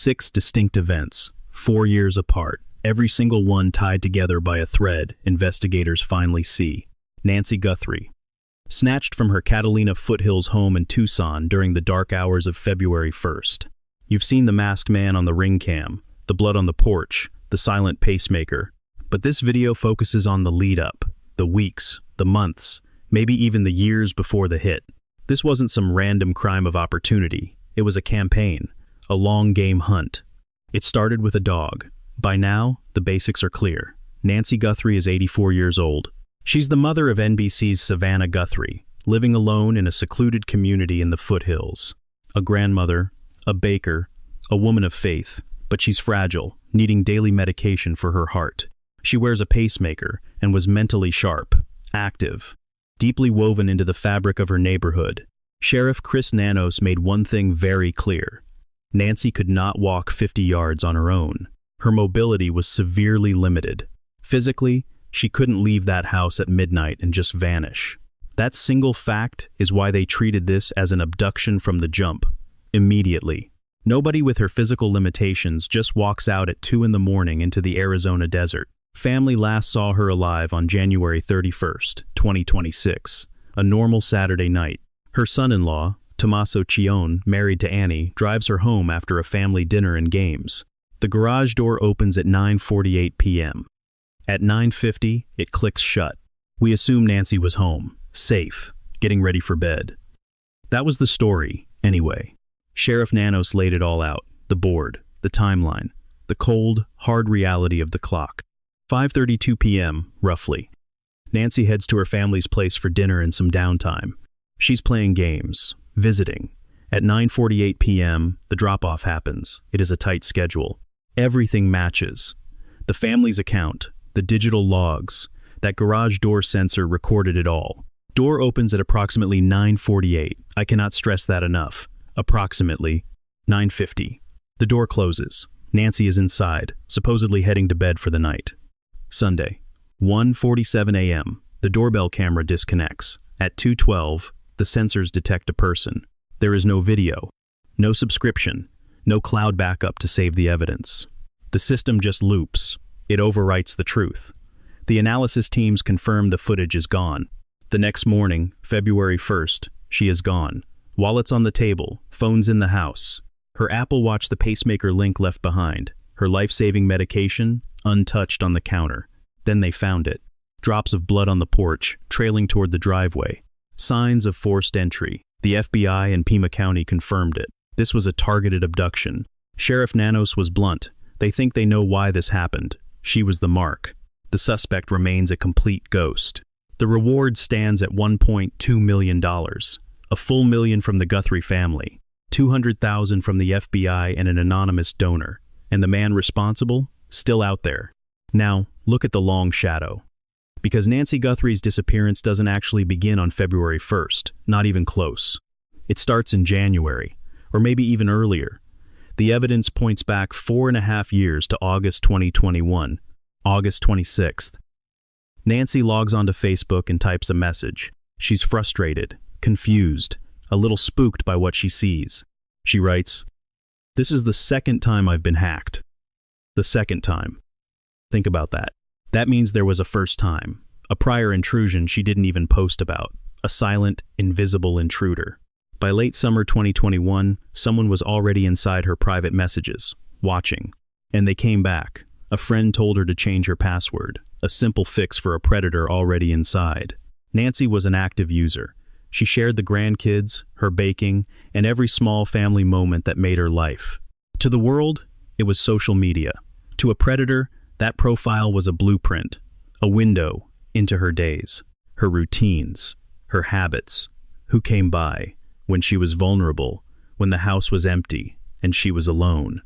6 distinct events, 4 years apart, every single one tied together by a thread investigators finally see. Nancy Guthrie. Snatched from her Catalina foothills home in Tucson during the dark hours of February 1st. You've seen the masked man on the ring cam, the blood on the porch, the silent pacemaker. But this video focuses on the lead-up, the weeks, the months, maybe even the years before the hit. This wasn't some random crime of opportunity. It was a campaign, a long-game hunt. It started with a dog. By now, the basics are clear. Nancy Guthrie is 84 years old. She's the mother of NBC's Savannah Guthrie, living alone in a secluded community in the foothills. A grandmother, a baker, a woman of faith, but she's fragile, needing daily medication for her heart. She wears a pacemaker and was mentally sharp, active, deeply woven into the fabric of her neighborhood. Sheriff Chris Nanos made one thing very clear. Nancy could not walk 50 yards on her own. Her mobility was severely limited. Physically, she couldn't leave that house at midnight and just vanish. That single fact is why they treated this as an abduction from the jump, immediately. Nobody with her physical limitations just walks out at 2 in the morning into the Arizona desert. Family last saw her alive on January 31st, 2026, a normal Saturday night. Her son-in-law, Tommaso Cione, married to Annie, drives her home after a family dinner and games. The garage door opens at 9:48 p.m. At 9:50, it clicks shut. We assume Nancy was home, safe, getting ready for bed. That was the story, anyway. Sheriff Nanos laid it all out, the board, the timeline, the cold, hard reality of the clock. 5:32 p.m., roughly. Nancy heads to her family's place for dinner and some downtime. She's playing games, visiting. At 9:48 p.m., the drop-off happens. It is a tight schedule. Everything matches. The family's account, the digital logs, that garage door sensor recorded it all. Door opens at approximately 9:48. I cannot stress that enough. Approximately 9:50. The door closes. Nancy is inside, supposedly heading to bed for the night. Sunday, 1:47 a.m. The doorbell camera disconnects. At 2:12, the sensors detect a person. There is no video, no subscription, no cloud backup to save the evidence. The system just loops. It overwrites the truth. The analysis teams confirm the footage is gone. The next morning, February 1st, she is gone. Wallets on the table, phones in the house. Her Apple Watch, the pacemaker link left behind. Her life-saving medication, untouched on the counter. Then they found it. Drops of blood on the porch, trailing toward the driveway. Signs of forced entry. The FBI and Pima County confirmed it. This was a targeted abduction. Sheriff Nanos was blunt. They think they know why this happened. She was the mark. The suspect remains a complete ghost. The reward stands at $1.2 million. A full million from the Guthrie family. $200,000 from the FBI and an anonymous donor. And the man responsible? Still out there. Now, look at the long shadow. Because Nancy Guthrie's disappearance doesn't actually begin on February 1st, not even close. It starts in January, or maybe even earlier. The evidence points back 4.5 years to August 2021, August 26th. Nancy logs onto Facebook and types a message. She's frustrated, confused, a little spooked by what she sees. She writes, "This is the second time I've been hacked." The second time. Think about that. That means there was a first time, a prior intrusion she didn't even post about, a silent, invisible intruder. By late summer 2021, someone was already inside her private messages, watching. And they came back. A friend told her to change her password, a simple fix for a predator already inside. Nancy was an active user. She shared the grandkids, her baking, and every small family moment that made her life. To the world, it was social media. To a predator, that profile was a blueprint, a window into her days, her routines, her habits, who came by, when she was vulnerable, when the house was empty, and she was alone.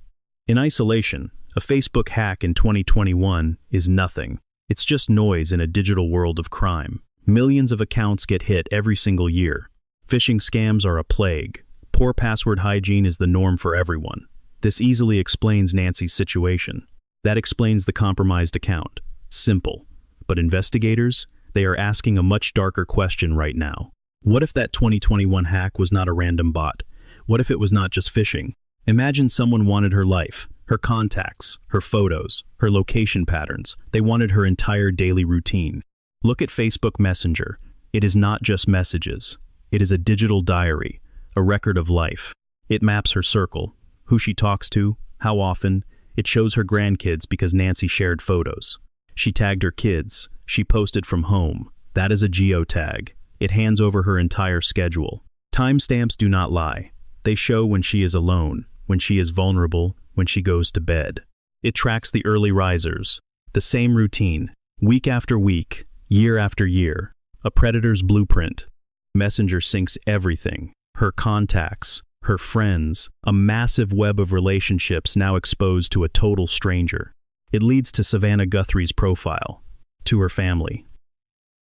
In isolation, a Facebook hack in 2021 is nothing. It's just noise in a digital world of crime. Millions of accounts get hit every single year. Phishing scams are a plague. Poor password hygiene is the norm for everyone. This easily explains Nancy's situation. That explains the compromised account. Simple. But investigators, they are asking a much darker question right now. What if that 2021 hack was not a random bot? What if it was not just phishing? Imagine someone wanted her life, her contacts, her photos, her location patterns. They wanted her entire daily routine. Look at Facebook Messenger. It is not just messages. It is a digital diary, a record of life. It maps her circle, who she talks to, how often. It shows her grandkids because Nancy shared photos. She tagged her kids. She posted from home. That is a geotag. It hands over her entire schedule. Timestamps do not lie. They show when she is alone, when she is vulnerable, when she goes to bed. It tracks the early risers. The same routine, week after week, year after year. A predator's blueprint. Messenger syncs everything. Her contacts, her friends, a massive web of relationships now exposed to a total stranger. It leads to Savannah Guthrie's profile, to her family,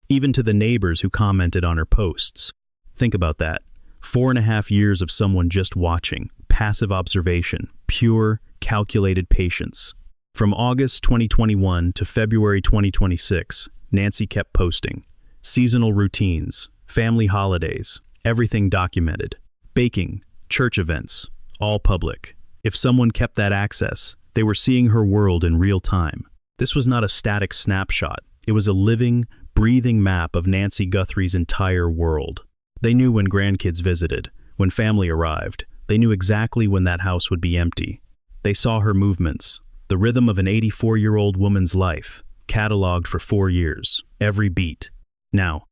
even to the neighbors who commented on her posts. Think about that. 4.5 years of someone just watching, passive observation, pure, calculated patience. From August 2021 to February 2026, Nancy kept posting. Seasonal routines, family holidays, everything documented. Baking, church events, all public. If someone kept that access, they were seeing her world in real time. This was not a static snapshot. It was a living, breathing map of Nancy Guthrie's entire world. They knew when grandkids visited, when family arrived. They knew exactly when that house would be empty. They saw her movements, the rhythm of an 84-year-old woman's life, cataloged for 4 years, every beat. Now,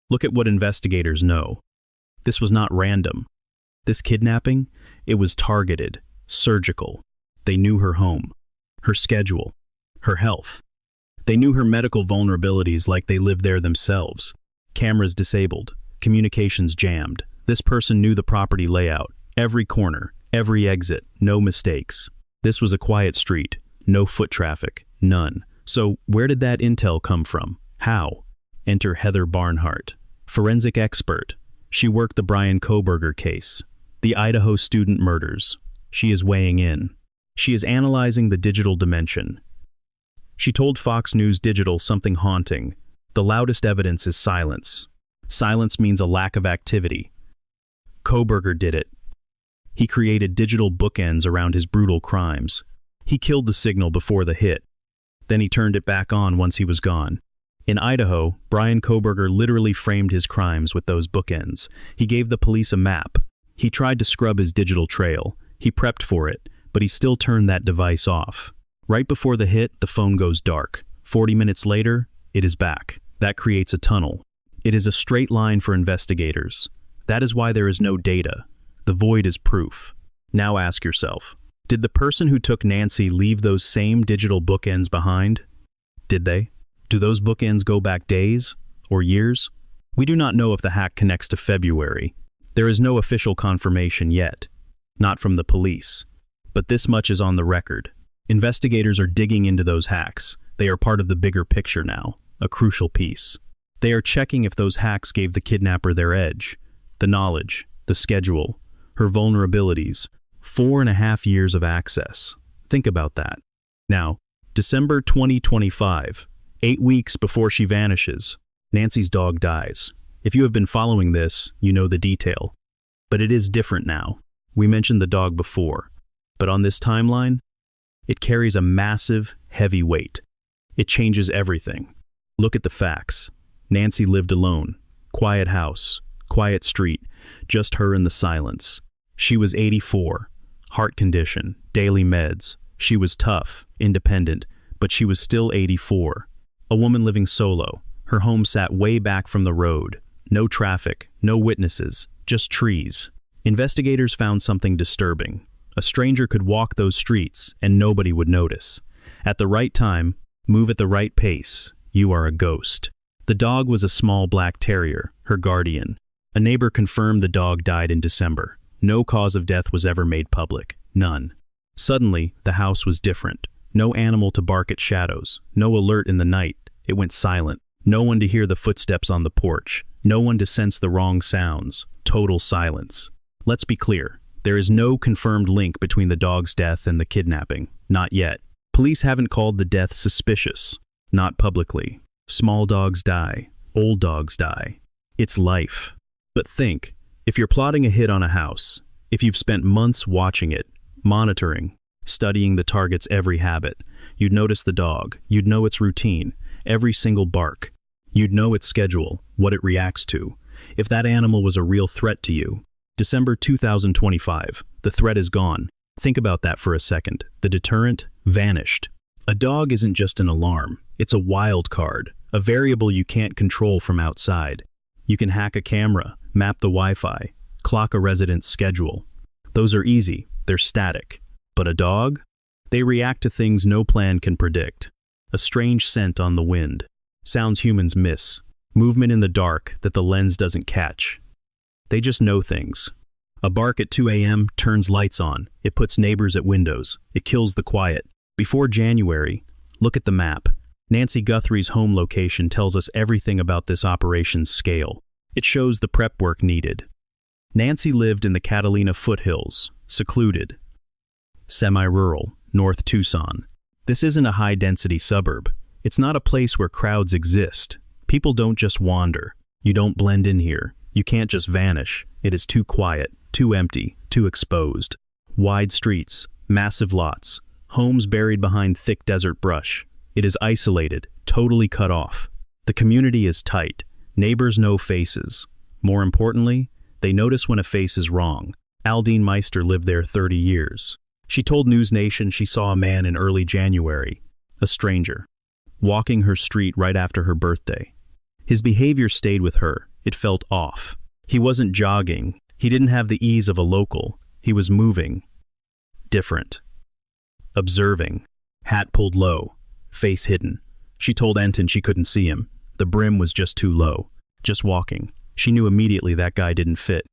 look at what investigators know. This was not random. This kidnapping, it was targeted, surgical. They knew her home, her schedule, her health. They knew her medical vulnerabilities like they lived there themselves. Cameras disabled, communications jammed. This person knew the property layout, every corner, every exit, no mistakes. This was a quiet street, no foot traffic, none. So where did that intel come from? How? Enter Heather Barnhart, forensic expert. She worked the Bryan Kohberger case, the Idaho student murders. She is weighing in. She is analyzing the digital dimension. She told Fox News Digital something haunting. The loudest evidence is silence. Silence means a lack of activity. Kohberger did it. He created digital bookends around his brutal crimes. He killed the signal before the hit. Then he turned it back on once he was gone. In Idaho, Bryan Kohberger literally framed his crimes with those bookends. He gave the police a map. He tried to scrub his digital trail. He prepped for it, but he still turned that device off. Right before the hit, the phone goes dark. 40 minutes later, it is back. That creates a tunnel. It is a straight line for investigators. That is why there is no data. The void is proof. Now ask yourself, did the person who took Nancy leave those same digital bookends behind? Did they? Do those bookends go back days or years? We do not know if the hack connects to February. There is no official confirmation yet. Not from the police. But this much is on the record. Investigators are digging into those hacks. They are part of the bigger picture now, a crucial piece. They are checking if those hacks gave the kidnapper their edge, the knowledge, the schedule, her vulnerabilities, 4.5 years of access. Think about that. Now, December 2025, 8 weeks before she vanishes, Nancy's dog dies. If you have been following this, you know the detail. But it is different now. We mentioned the dog before, but on this timeline, it carries a massive, heavy weight. It changes everything. Look at the facts. Nancy lived alone. Quiet house, quiet street, just her and the silence. She was 84, heart condition, daily meds. She was tough, independent, but she was still 84. A woman living solo. Her home sat way back from the road. No traffic, no witnesses, just trees. Investigators found something disturbing. A stranger could walk those streets and nobody would notice. At the right time, move at the right pace, you are a ghost. The dog was a small black terrier, her guardian. A neighbor confirmed the dog died in December. No cause of death was ever made public. None. Suddenly, the house was different. No animal to bark at shadows. No alert in the night. It went silent. No one to hear the footsteps on the porch. No one to sense the wrong sounds. Total silence. Let's be clear. There is no confirmed link between the dog's death and the kidnapping. Not yet. Police haven't called the death suspicious. Not publicly. Small dogs die. Old dogs die. It's life. But think, if you're plotting a hit on a house, if you've spent months watching it, monitoring, studying the target's every habit. You'd notice the dog, you'd know its routine, every single bark. You'd know its schedule, what it reacts to. If that animal was a real threat to you. December 2025, the threat is gone. Think about that for a second. The deterrent vanished. A dog isn't just an alarm, it's a wild card, a variable you can't control from outside. You can hack a camera, map the Wi-Fi, clock a resident's schedule. Those are easy, they're static. But a dog? They react to things no plan can predict. A strange scent on the wind, sounds humans miss, movement in the dark that the lens doesn't catch. They just know things. A bark at 2 a.m. turns lights on, it puts neighbors at windows, it kills the quiet. Before January, look at the map. Nancy Guthrie's home location tells us everything about this operation's scale. It shows the prep work needed. Nancy lived in the Catalina foothills, secluded, semi-rural, North Tucson. This isn't a high-density suburb. It's not a place where crowds exist. People don't just wander. You don't blend in here. You can't just vanish. It is too quiet, too empty, too exposed. Wide streets, massive lots, homes buried behind thick desert brush. It is isolated, totally cut off. The community is tight. Neighbors know faces. More importantly, they notice when a face is wrong. Aldine Meister lived there 30 years. She told News Nation she saw a man in early January, a stranger, walking her street right after her birthday. His behavior stayed with her. It felt off. He wasn't jogging. He didn't have the ease of a local. He was moving. Different. Observing. Hat pulled low. Face hidden. She told Enton she couldn't see him. The brim was just too low. Just walking. She knew immediately that guy didn't fit.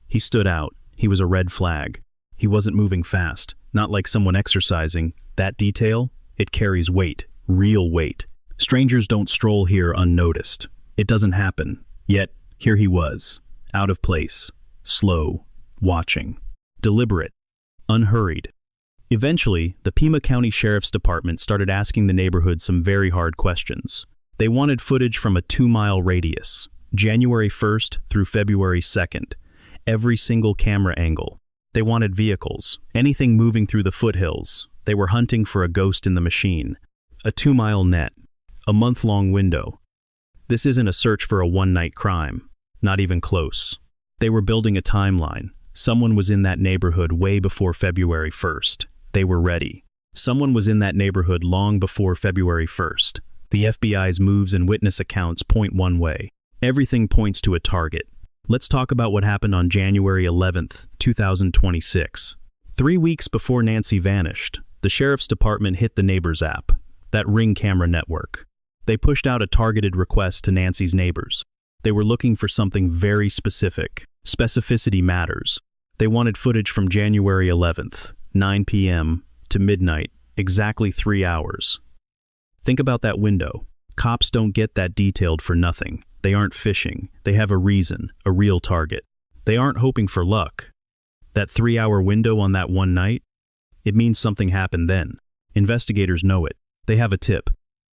He stood out. He was a red flag. He wasn't moving fast. Not like someone exercising. That detail, it carries weight. Real weight. Strangers don't stroll here unnoticed. It doesn't happen. Yet, here he was. Out of place. Slow. Watching. Deliberate. Unhurried. Eventually, the Pima County Sheriff's Department started asking the neighborhood some very hard questions. They wanted footage from a 2-mile radius, January 1st through February 2nd, every single camera angle. They wanted vehicles, anything moving through the foothills. They were hunting for a ghost in the machine. A 2-mile net, a month-long window. This isn't a search for a one-night crime, not even close. They were building a timeline. Someone was in that neighborhood way before February 1st. They were ready. Someone was in that neighborhood long before February 1st. The FBI's moves and witness accounts point one way. Everything points to a target. Let's talk about what happened on January 11th, 2026. 3 weeks before Nancy vanished, the Sheriff's Department hit the Neighbors app, that Ring camera network. They pushed out a targeted request to Nancy's neighbors. They were looking for something very specific. Specificity matters. They wanted footage from January 11th, 9 p.m. to midnight, exactly 3 hours. Think about that window. Cops don't get that detailed for nothing. They aren't fishing. They have a reason, a real target. They aren't hoping for luck. That 3-hour window on that one night, it means something happened then. Investigators know it. They have a tip,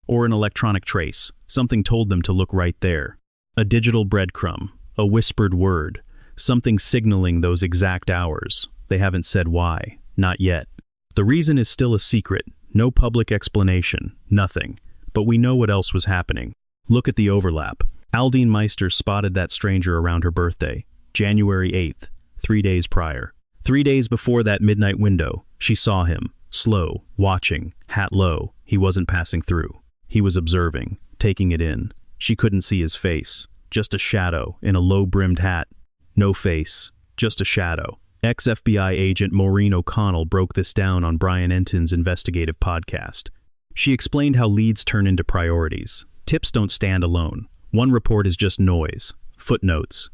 or an electronic trace. Something told them to look right there. A digital breadcrumb, a whispered word, something signaling those exact hours. They haven't said why, not yet. The reason is still a secret. No public explanation, nothing. But we know what else was happening. Look at the overlap. Aldine Meister spotted that stranger around her birthday, January 8th, 3 days prior. 3 days before that midnight window, she saw him, slow, watching, hat low. He wasn't passing through. He was observing, taking it in. She couldn't see his face, just a shadow in a low-brimmed hat. No face, just a shadow. Ex-FBI agent Maureen O'Connell broke this down on Brian Enton's investigative podcast. She explained how leads turn into priorities. Tips don't stand alone. One report is just noise. Footnotes.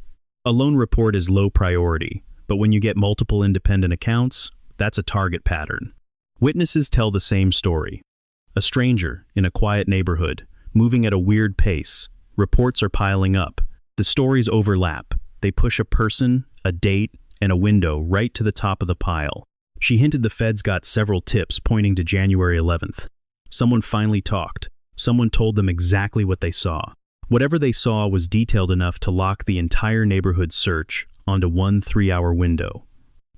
A lone report is low priority, but when you get multiple independent accounts, that's a target pattern. Witnesses tell the same story. A stranger in a quiet neighborhood, moving at a weird pace. Reports are piling up. The stories overlap. They push a person, a date, and a window right to the top of the pile. She hinted the feds got several tips pointing to January 11th. Someone finally talked. Someone told them exactly what they saw. Whatever they saw was detailed enough to lock the entire neighborhood search onto one 3-hour window.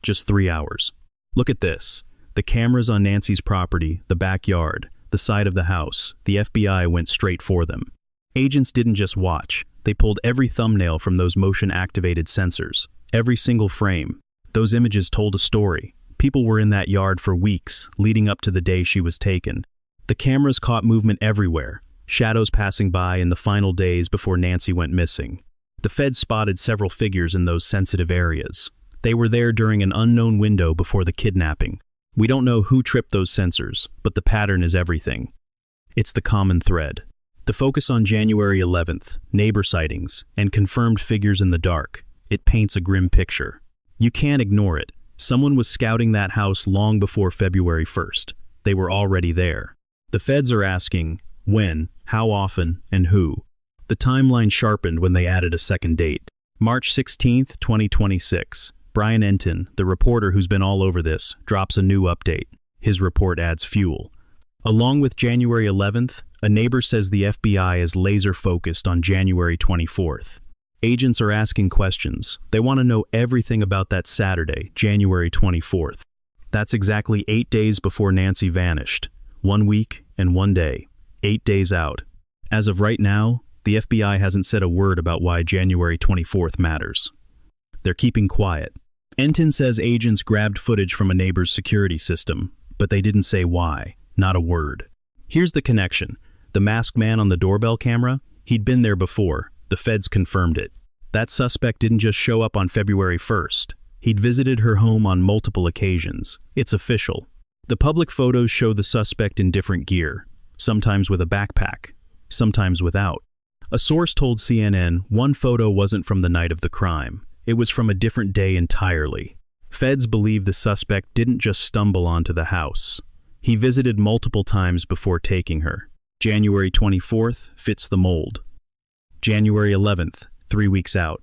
Just 3 hours. Look at this. The cameras on Nancy's property, the backyard, the side of the house, the FBI went straight for them. Agents didn't just watch. They pulled every thumbnail from those motion-activated sensors. Every single frame. Those images told a story. People were in that yard for weeks, leading up to the day she was taken. The cameras caught movement everywhere, shadows passing by in the final days before Nancy went missing. The feds spotted several figures in those sensitive areas. They were there during an unknown window before the kidnapping. We don't know who tripped those sensors, but the pattern is everything. It's the common thread. The focus on January 11th, neighbor sightings, and confirmed figures in the dark. It paints a grim picture. You can't ignore it. Someone was scouting that house long before February 1st. They were already there. The feds are asking when, how often, and who. The timeline sharpened when they added a second date. March 16, 2026. Brian Enton, the reporter who's been all over this, drops a new update. His report adds fuel. Along with January 11th, a neighbor says the FBI is laser-focused on January 24th. Agents are asking questions. They want to know everything about that Saturday, January 24th. That's exactly 8 days before Nancy vanished. 1 week and 1 day. 8 days out. As of right now, the FBI hasn't said a word about why January 24th matters. They're keeping quiet. Enton says agents grabbed footage from a neighbor's security system, but they didn't say why. Not a word. Here's the connection. The masked man on the doorbell camera? He'd been there before. The feds confirmed it. That suspect didn't just show up on February 1st. He'd visited her home on multiple occasions. It's official. The public photos show the suspect in different gear, sometimes with a backpack, sometimes without. A source told CNN one photo wasn't from the night of the crime. It was from a different day entirely. Feds believe the suspect didn't just stumble onto the house. He visited multiple times before taking her. January 24th fits the mold. January 11th, 3 weeks out.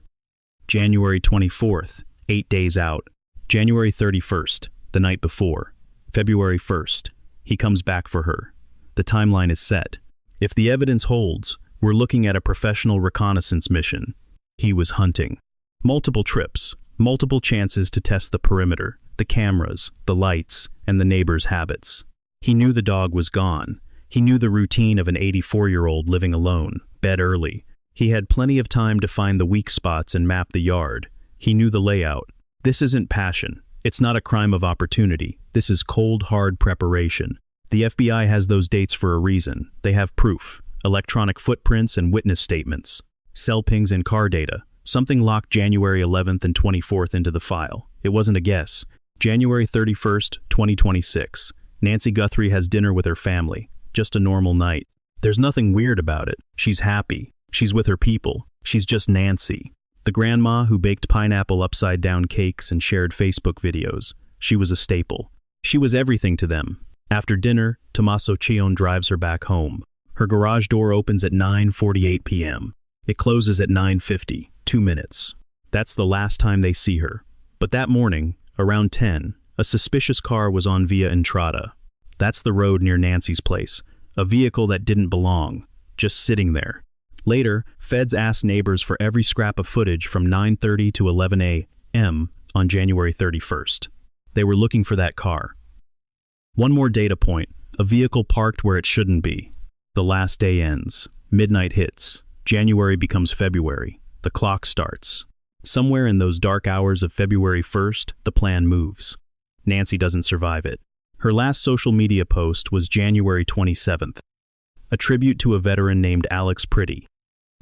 January 24th, 8 days out. January 31st, the night before. February 1st, he comes back for her. The timeline is set. If the evidence holds, we're looking at a professional reconnaissance mission. He was hunting. Multiple trips, multiple chances to test the perimeter, the cameras, the lights, and the neighbor's habits. He knew the dog was gone. He knew the routine of an 84-year-old living alone, bed early. He had plenty of time to find the weak spots and map the yard. He knew the layout. This isn't passion. It's not a crime of opportunity. This is cold, hard preparation. The FBI has those dates for a reason. They have proof, electronic footprints and witness statements, cell pings and car data. Something locked January 11th and 24th into the file. It wasn't a guess. January 31st, 2026. Nancy Guthrie has dinner with her family. Just a normal night. There's nothing weird about it. She's happy. She's with her people. She's just Nancy. The grandma who baked pineapple upside-down cakes and shared Facebook videos. She was a staple. She was everything to them. After dinner, Tommaso Cion drives her back home. Her garage door opens at 9:48 p.m. It closes at 9:50, 2 minutes. That's the last time they see her. But that morning, around 10, a suspicious car was on Via Entrada. That's the road near Nancy's place. A vehicle that didn't belong, just sitting there. Later, feds asked neighbors for every scrap of footage from 9:30 to 11 a.m. on January 31st. They were looking for that car. One more data point, a vehicle parked where it shouldn't be. The last day ends. Midnight hits. January becomes February. The clock starts. Somewhere in those dark hours of February 1st, the plan moves. Nancy doesn't survive it. Her last social media post was January 27th, a tribute to a veteran named Alex Pretty.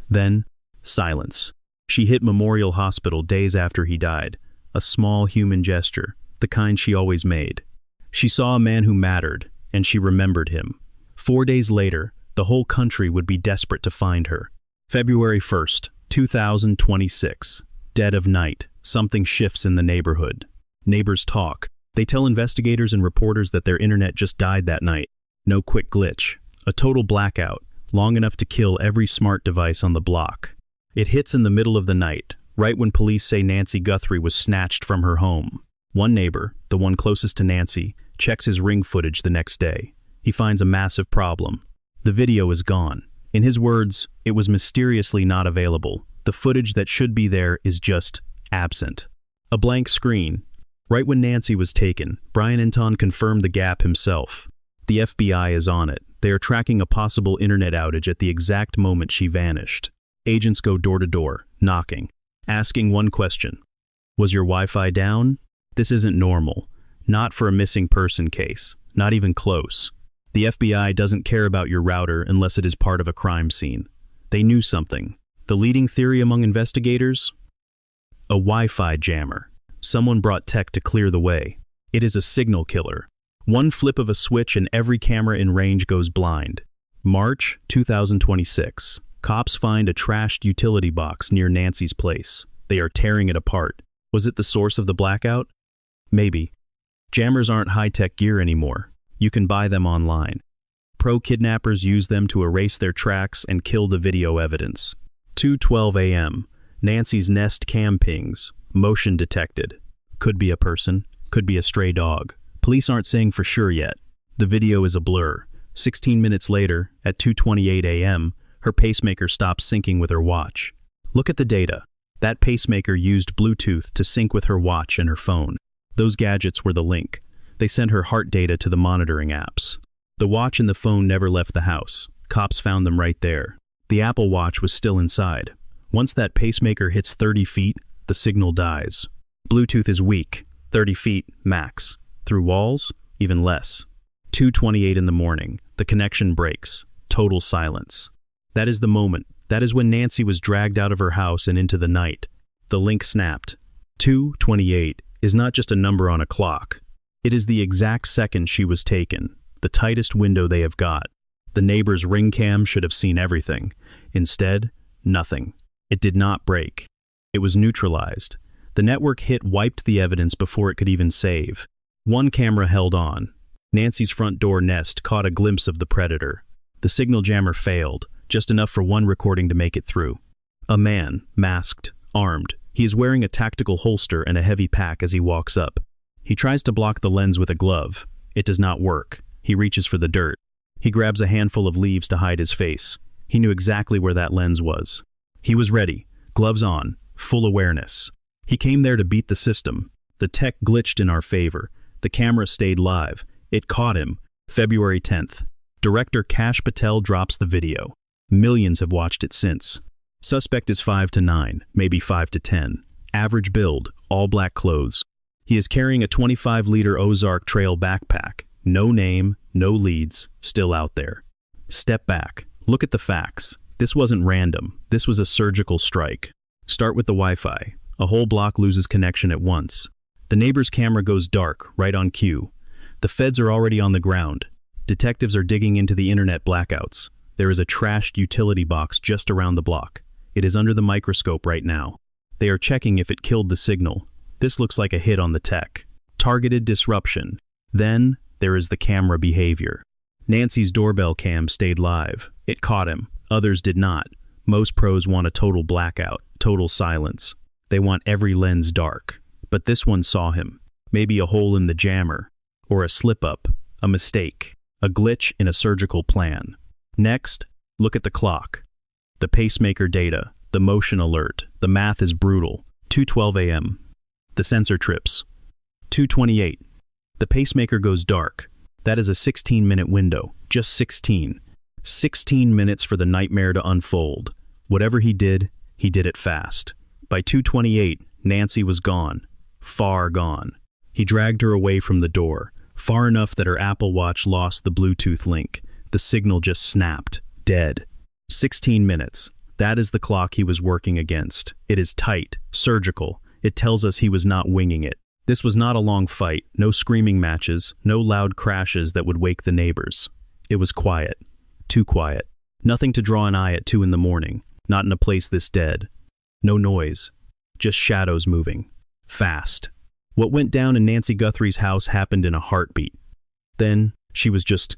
Then, silence. She hit Memorial Hospital days after he died, a small human gesture, the kind she always made. She saw a man who mattered, and she remembered him. 4 days later, the whole country would be desperate to find her. February 1st, 2026. Dead of night, something shifts in the neighborhood. Neighbors talk. They tell investigators and reporters that their internet just died that night. No quick glitch. A total blackout, long enough to kill every smart device on the block. It hits in the middle of the night, right when police say Nancy Guthrie was snatched from her home. One neighbor, the one closest to Nancy, checks his ring footage the next day. He finds a massive problem. The video is gone. In his words, it was mysteriously not available. The footage that should be there is just absent. A blank screen. Right when Nancy was taken, Brian Anton confirmed the gap himself. The FBI is on it. They are tracking a possible internet outage at the exact moment she vanished. Agents go door to door, knocking, asking one question. Was your Wi-Fi down? This isn't normal. Not for a missing person case. Not even close. The FBI doesn't care about your router unless it is part of a crime scene. They knew something. The leading theory among investigators? A Wi-Fi jammer. Someone brought tech to clear the way. It is a signal killer. One flip of a switch and every camera in range goes blind. March 2026. Cops find a trashed utility box near Nancy's place. They are tearing it apart. Was it the source of the blackout? Maybe. Jammers aren't high-tech gear anymore. You can buy them online. Pro-kidnappers use them to erase their tracks and kill the video evidence. 2:12 a.m. Nancy's Nest cam pings. Motion detected. Could be a person. Could be a stray dog. Police aren't saying for sure yet. The video is a blur. 16 minutes later, at 2:28 a.m., her pacemaker stops syncing with her watch. Look at the data. That pacemaker used Bluetooth to sync with her watch and her phone. Those gadgets were the link. They sent her heart data to the monitoring apps. The watch and the phone never left the house. Cops found them right there. The Apple Watch was still inside. Once that pacemaker hits 30 feet, the signal dies. Bluetooth is weak. 30 feet, max. Through walls, even less. 2:28 in the morning. The connection breaks. Total silence. That is the moment. That is when Nancy was dragged out of her house and into the night. The link snapped. 2:28 is not just a number on a clock. It is the exact second she was taken. The tightest window they have got. The neighbor's ring cam should have seen everything. Instead, nothing. It did not break. It was neutralized. The network hit wiped the evidence before it could even save. One camera held on. Nancy's front door Nest caught a glimpse of the predator. The signal jammer failed, just enough for one recording to make it through. A man, masked, armed. He is wearing a tactical holster and a heavy pack as he walks up. He tries to block the lens with a glove. It does not work. He reaches for the dirt. He grabs a handful of leaves to hide his face. He knew exactly where that lens was. He was ready, gloves on, full awareness. He came there to beat the system. The tech glitched in our favor. The camera stayed live. It caught him. February 10th. Director Kash Patel drops the video. Millions have watched it since. Suspect is 5 to 9, maybe 5 to 10. Average build, all black clothes. He is carrying a 25-liter Ozark Trail backpack. No name, no leads, still out there. Step back. Look at the facts. This wasn't random. This was a surgical strike. Start with the Wi-Fi. A whole block loses connection at once. The neighbor's camera goes dark, right on cue. The feds are already on the ground. Detectives are digging into the internet blackouts. There is a trashed utility box just around the block. It is under the microscope right now. They are checking if it killed the signal. This looks like a hit on the tech. Targeted disruption. Then, there is the camera behavior. Nancy's doorbell cam stayed live. It caught him. Others did not. Most pros want a total blackout, total silence. They want every lens dark. But this one saw him. Maybe a hole in the jammer. Or a slip-up. A mistake. A glitch in a surgical plan. Next, look at the clock. The pacemaker data. The motion alert. The math is brutal. 2:12 a.m. The sensor trips. 2:28. The pacemaker goes dark. That is a 16-minute window. Just 16. 16 minutes for the nightmare to unfold. Whatever he did it fast. By 2:28, Nancy was gone. Far gone. He dragged her away from the door, far enough that her Apple Watch lost the Bluetooth link. The signal just snapped. Dead. 16 minutes. That is the clock he was working against. It is tight, surgical. It tells us he was not winging it. This was not a long fight, no screaming matches, no loud crashes that would wake the neighbors. It was quiet. Too quiet. Nothing to draw an eye at 2 in the morning, not in a place this dead. No noise. Just shadows moving. Fast. What went down in Nancy Guthrie's house happened in a heartbeat. Then, she was just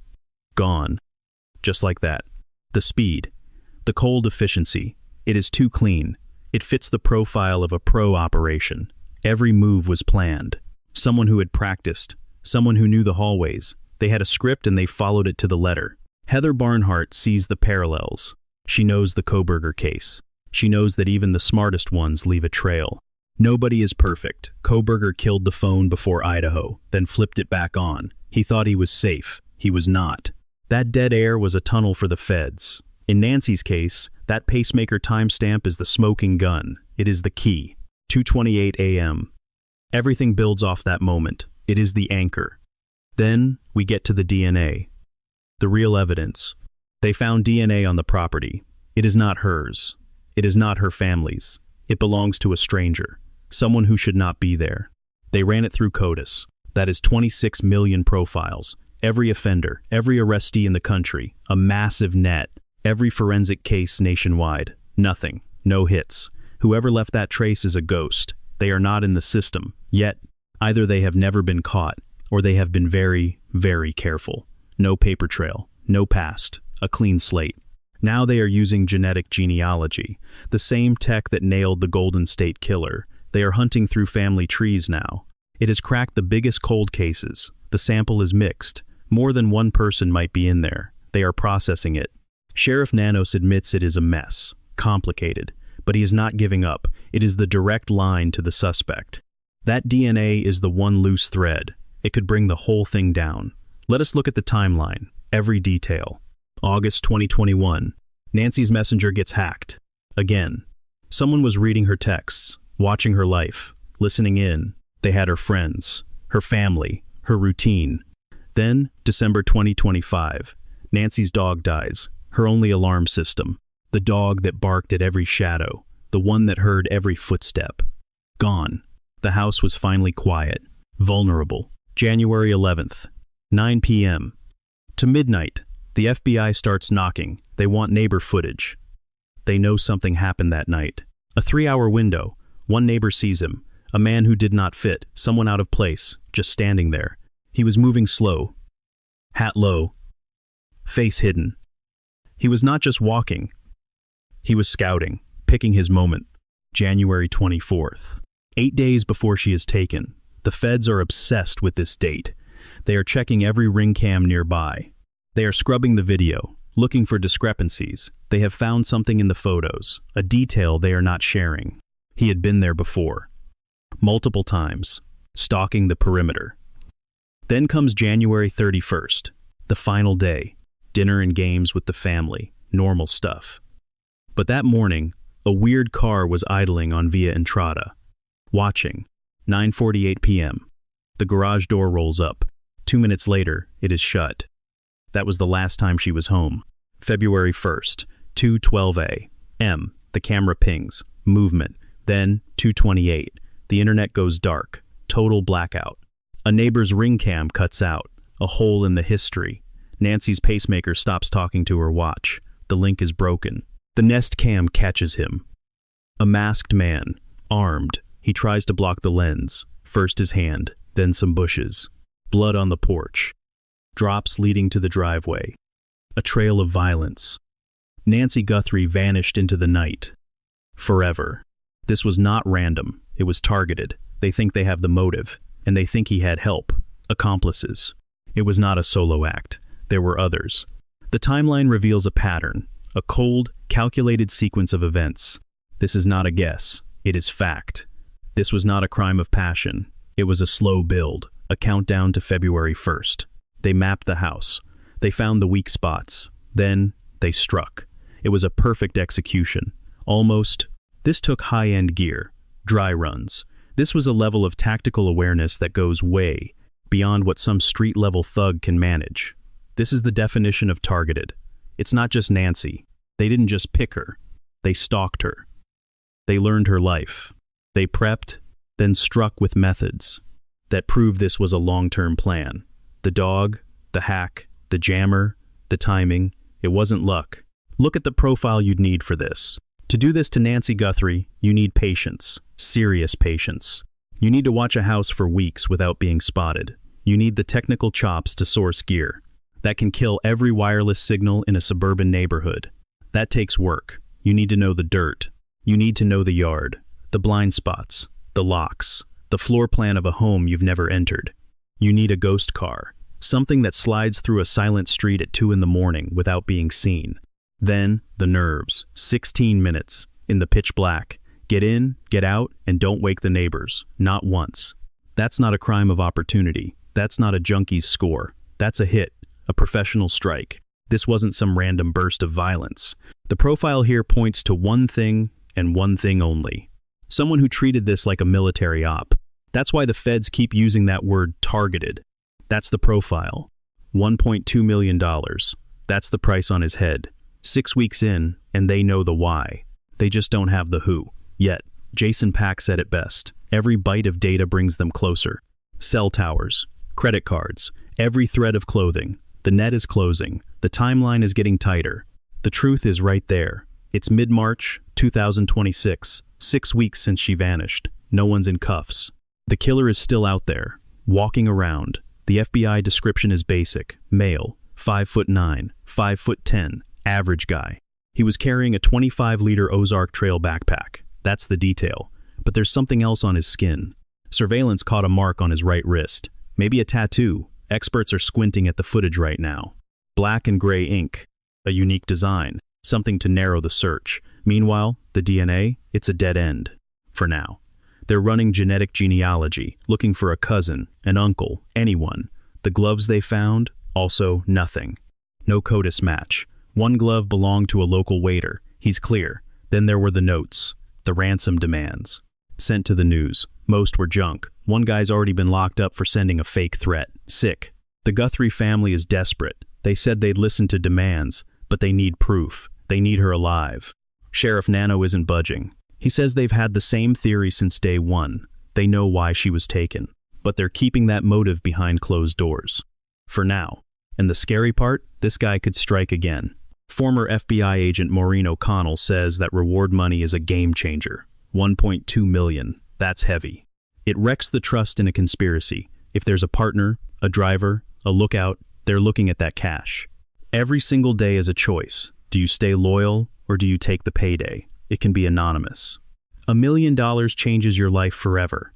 gone. Just like that. The speed. The cold efficiency. It is too clean. It fits the profile of a pro operation. Every move was planned. Someone who had practiced. Someone who knew the hallways. They had a script and they followed it to the letter. Heather Barnhart sees the parallels. She knows the Koberger case. She knows that even the smartest ones leave a trail. Nobody is perfect. Koberger killed the phone before Idaho, then flipped it back on. He thought he was safe. He was not. That dead air was a tunnel for the feds. In Nancy's case, that pacemaker timestamp is the smoking gun. It is the key. 2:28 a.m. Everything builds off that moment. It is the anchor. Then we get to the DNA. The real evidence. They found DNA on the property. It is not hers. It is not her family's. It belongs to a stranger. Someone who should not be there. They ran it through CODIS. That is 26 million profiles. Every offender, every arrestee in the country, a massive net. Every forensic case nationwide. Nothing. No hits. Whoever left that trace is a ghost. They are not in the system. Yet, either they have never been caught, or they have been very, very careful. No paper trail. No past. A clean slate. Now they are using genetic genealogy, the same tech that nailed the Golden State Killer. They are hunting through family trees now. It has cracked the biggest cold cases. The sample is mixed. More than one person might be in there. They are processing it. Sheriff Nanos admits it is a mess, complicated, but he is not giving up. It is the direct line to the suspect. That DNA is the one loose thread. It could bring the whole thing down. Let us look at the timeline, every detail. August 2021. Nancy's messenger gets hacked. Again. Someone was reading her texts, watching her life, listening in. They had her friends, her family, her routine. Then, December 2025. Nancy's dog dies, her only alarm system. The dog that barked at every shadow, the one that heard every footstep. Gone. The house was finally quiet, vulnerable. January 11th, 9 p.m. To midnight, the FBI starts knocking. They want neighbor footage. They know something happened that night. A 3-hour window. One neighbor sees him. A man who did not fit, someone out of place, just standing there. He was moving slow. Hat low. Face hidden. He was not just walking. He was scouting, picking his moment. January 24th. 8 days before she is taken. The feds are obsessed with this date. They are checking every ring cam nearby. They are scrubbing the video, looking for discrepancies. They have found something in the photos, a detail they are not sharing. He had been there before. Multiple times, stalking the perimeter. Then comes January 31st, the final day. Dinner and games with the family, normal stuff. But that morning, a weird car was idling on Via Entrada. Watching. 9:48 p.m. The garage door rolls up. 2 minutes later, it is shut. That was the last time she was home. February 1st, 2:12 a.m. The camera pings. Movement. Then, 2:28. The internet goes dark. Total blackout. A neighbor's ring cam cuts out. A hole in the history. Nancy's pacemaker stops talking to her watch. The link is broken. The Nest cam catches him. A masked man. Armed. He tries to block the lens. First his hand, then some bushes. Blood on the porch. Drops leading to the driveway. A trail of violence. Nancy Guthrie vanished into the night. Forever. This was not random. It was targeted. They think they have the motive, and they think he had help, accomplices. It was not a solo act. There were others. The timeline reveals a pattern, a cold, calculated sequence of events. This is not a guess. It is fact. This was not a crime of passion. It was a slow build, a countdown to February 1st. They mapped the house. They found the weak spots. Then, they struck. It was a perfect execution. Almost. This took high-end gear, dry runs. This was a level of tactical awareness that goes way beyond what some street-level thug can manage. This is the definition of targeted. It's not just Nancy. They didn't just pick her. They stalked her. They learned her life. They prepped, then struck with methods that proved this was a long-term plan. The dog, the hack, the jammer, the timing. It wasn't luck. Look at the profile you'd need for this. To do this to Nancy Guthrie, you need patience, serious patience. You need to watch a house for weeks without being spotted. You need the technical chops to source gear that can kill every wireless signal in a suburban neighborhood. That takes work. You need to know the dirt. You need to know the yard, the blind spots, the locks, the floor plan of a home you've never entered. You need a ghost car, something that slides through a silent street at 2 in the morning without being seen. Then, the nerves, 16 minutes, in the pitch black, Get in, get out, and don't wake the neighbors. Not once. That's not a crime of opportunity. That's not a junkie's score. That's a hit, a professional strike. This wasn't some random burst of violence. The profile here points to one thing and one thing only. Someone who treated this like a military op. That's why the feds keep using that word targeted. That's the profile. $1.2 million. That's the price on his head. 6 weeks in, and they know the why. They just don't have the who. Yet, Jason Pack said it best. Every byte of data brings them closer. Cell towers, credit cards, every thread of clothing. The net is closing. The timeline is getting tighter. The truth is right there. It's mid-March, 2026. 6 weeks since she vanished. No one's in cuffs. The killer is still out there, walking around. The FBI description is basic. Male, 5'9", 5'10", average guy. He was carrying a 25-liter Ozark Trail backpack. That's the detail. But there's something else on his skin. Surveillance caught a mark on his right wrist. Maybe a tattoo. Experts are squinting at the footage right now. Black and gray ink. A unique design. Something to narrow the search. Meanwhile, the DNA, it's a dead end. For now. They're running genetic genealogy, looking for a cousin, an uncle, anyone. The gloves they found, also nothing. No CODIS match. One glove belonged to a local waiter. He's clear. Then there were the notes. The ransom demands. Sent to the news. Most were junk. One guy's already been locked up for sending a fake threat. Sick. The Guthrie family is desperate. They said they'd listen to demands, but they need proof. They need her alive. Sheriff Nano isn't budging. He says they've had the same theory since day one. They know why she was taken. But they're keeping that motive behind closed doors. For now. And the scary part, this guy could strike again. Former FBI agent Maureen O'Connell says that reward money is a game changer. 1.2 million. That's heavy. It wrecks the trust in a conspiracy. If there's a partner, a driver, a lookout, they're looking at that cash. Every single day is a choice. Do you stay loyal or do you take the payday? It can be anonymous. $1 million changes your life forever.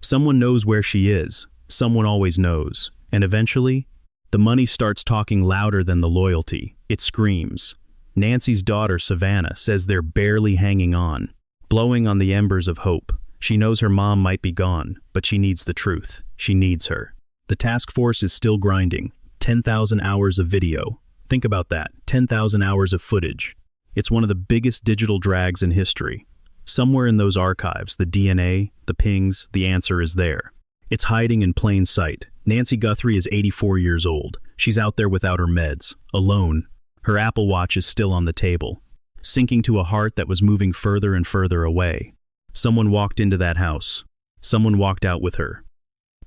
Someone knows where she is. Someone always knows. And eventually, the money starts talking louder than the loyalty. It screams. Nancy's daughter, Savannah, says they're barely hanging on, blowing on the embers of hope. She knows her mom might be gone, but she needs the truth. She needs her. The task force is still grinding. 10,000 hours of video. Think about that. 10,000 hours of footage. It's one of the biggest digital drags in history. Somewhere in those archives, the DNA, the pings, the answer is there. It's hiding in plain sight. Nancy Guthrie is 84 years old. She's out there without her meds, alone. Her Apple Watch is still on the table, sinking to a heart that was moving further and further away. Someone walked into that house. Someone walked out with her.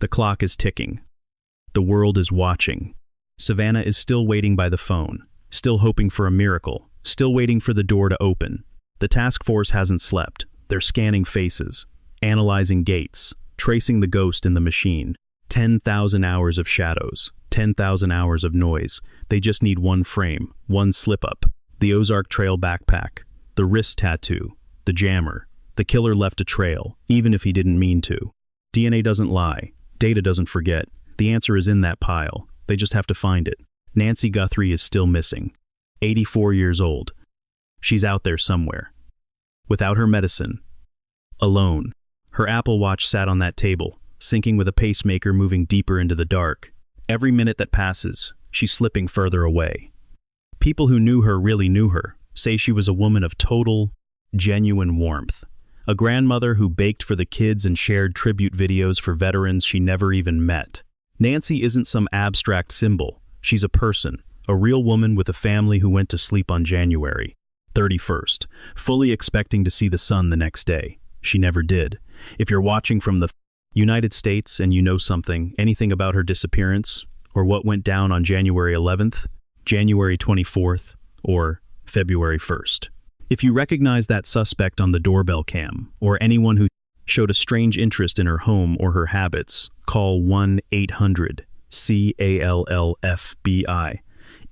The clock is ticking. The world is watching. Savannah is still waiting by the phone, still hoping for a miracle, still waiting for the door to open. The task force hasn't slept. They're scanning faces, analyzing gaits, tracing the ghost in the machine. 10,000 hours of shadows, 10,000 hours of noise. They just need one frame, one slip-up. The Ozark Trail backpack, the wrist tattoo, the jammer. The killer left a trail, even if he didn't mean to. DNA doesn't lie. Data doesn't forget. The answer is in that pile. They just have to find it. Nancy Guthrie is still missing. 84 years old. She's out there somewhere. Without her medicine. Alone. Her Apple Watch sat on that table, syncing with a pacemaker moving deeper into the dark. Every minute that passes, she's slipping further away. People who knew her really knew her, say she was a woman of total, genuine warmth. A grandmother who baked for the kids and shared tribute videos for veterans she never even met. Nancy isn't some abstract symbol. She's a person, a real woman with a family who went to sleep on January 31st, fully expecting to see the sun the next day. She never did. If you're watching from the United States and you know anything about her disappearance, or what went down on January 11th, January 24th, or February 1st. If you recognize that suspect on the doorbell cam, or anyone who showed a strange interest in her home or her habits, call 1-800-CALL-FBI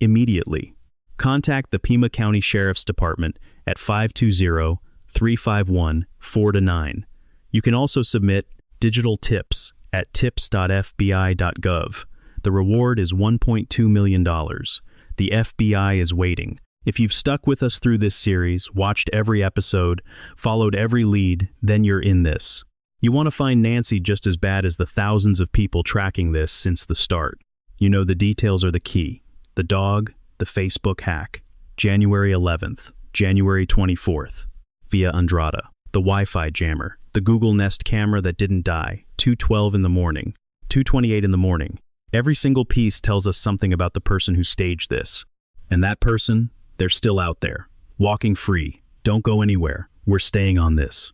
immediately. Contact the Pima County Sheriff's Department at 520-351-429. You can also submit digital tips at tips.fbi.gov. The reward is $1.2 million. The FBI is waiting. If you've stuck with us through this series, watched every episode, followed every lead, then you're in this. You want to find Nancy just as bad as the thousands of people tracking this since the start. You know the details are the key. The dog, the Facebook hack, January 11th, January 24th, via Andrada, the Wi-Fi jammer, the Google Nest camera that didn't die, 2:12 in the morning, 2:28 in the morning. Every single piece tells us something about the person who staged this. And that person, they're still out there, walking free. Don't go anywhere. We're staying on this.